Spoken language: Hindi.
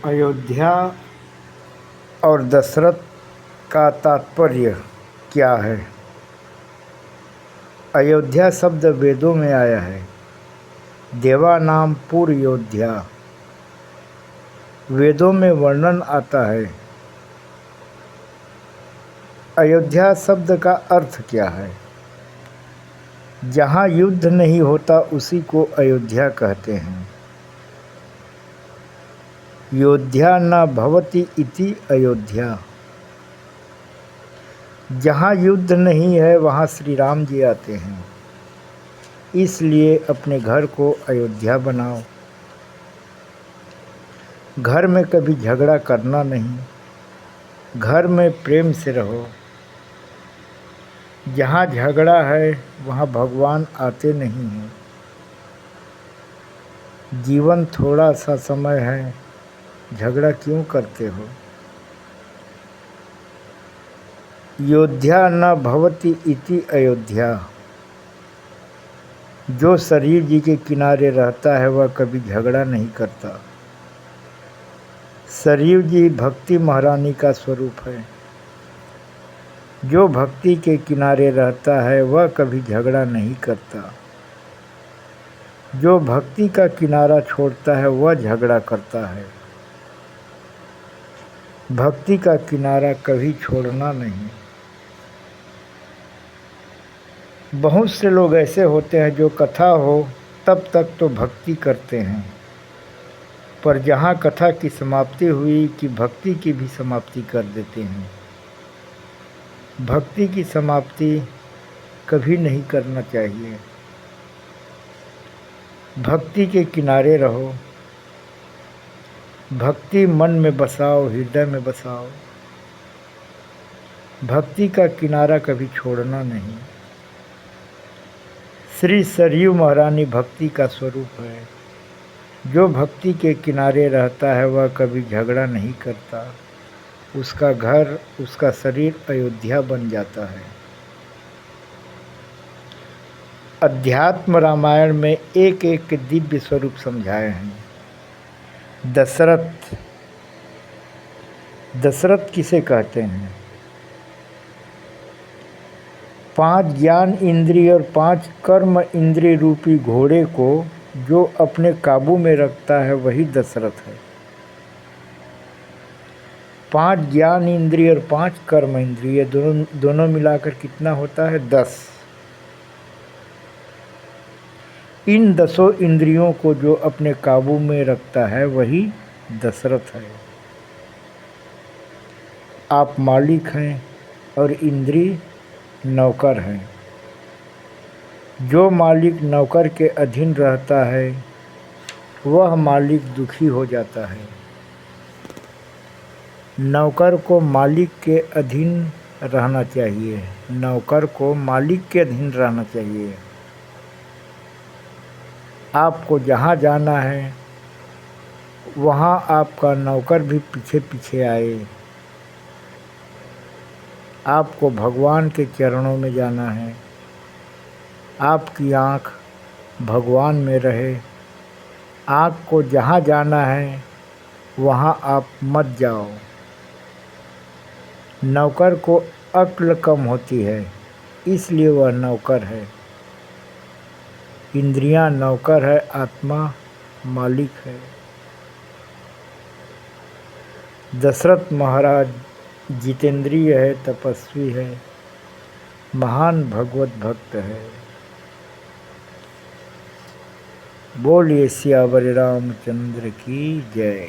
अयोध्या और दशरथ का तात्पर्य क्या है? अयोध्या शब्द वेदों में आया है। देवा नाम पुरयोध्या वेदों में वर्णन आता है। अयोध्या शब्द का अर्थ क्या है? जहाँ युद्ध नहीं होता उसी को अयोध्या कहते हैं। योध्या न भवति इति अयोध्या। जहाँ युद्ध नहीं है वहाँ श्री राम जी आते हैं, इसलिए अपने घर को अयोध्या बनाओ। घर में कभी झगड़ा करना नहीं, घर में प्रेम से रहो। जहाँ झगड़ा है वहाँ भगवान आते नहीं हैं। जीवन थोड़ा सा समय है, झगड़ा क्यों करते हो? योध्या न भवति इति अयोध्या। जो शरीर जी के किनारे रहता है वह कभी झगड़ा नहीं करता। शरीर जी भक्ति महारानी का स्वरूप है। जो भक्ति के किनारे रहता है वह कभी झगड़ा नहीं करता। जो भक्ति का किनारा छोड़ता है वह झगड़ा करता है। भक्ति का किनारा कभी छोड़ना नहीं। बहुत से लोग ऐसे होते हैं जो कथा हो तब तक तो भक्ति करते हैं, पर जहाँ कथा की समाप्ति हुई कि भक्ति की भी समाप्ति कर देते हैं। भक्ति की समाप्ति कभी नहीं करना चाहिए। भक्ति के किनारे रहो, भक्ति मन में बसाओ, हृदय में बसाओ। भक्ति का किनारा कभी छोड़ना नहीं। श्री सरयू महारानी भक्ति का स्वरूप है। जो भक्ति के किनारे रहता है वह कभी झगड़ा नहीं करता। उसका घर, उसका शरीर अयोध्या बन जाता है। अध्यात्म रामायण में एक एक दिव्य स्वरूप समझाए हैं। दशरथ किसे कहते हैं? 5 ज्ञान इंद्रिय और 5 कर्म इंद्रिय रूपी घोड़े को जो अपने काबू में रखता है वही दशरथ है। 5 ज्ञान इंद्रिय और 5 कर्म इंद्रिय दोनों मिलाकर कितना होता है? 10। इन 10 इंद्रियों को जो अपने काबू में रखता है वही दशरथ है। आप मालिक हैं और इंद्रिय नौकर हैं। जो मालिक नौकर के अधीन रहता है वह मालिक दुखी हो जाता है। नौकर को मालिक के अधीन रहना चाहिए। नौकर को मालिक के अधीन रहना चाहिए। आपको जहाँ जाना है वहाँ आपका नौकर भी पीछे पीछे आए। आपको भगवान के चरणों में जाना है। आपकी आँख भगवान में रहे। आँख को जहाँ जाना है वहाँ आप मत जाओ। नौकर को अक्ल कम होती है, इसलिए वह नौकर है। इंद्रियां नौकर है, आत्मा मालिक है। दशरथ महाराज जितेंद्रिय है, तपस्वी है, महान भगवत भक्त है। बोलिए सियावर रामचंद्र की जय।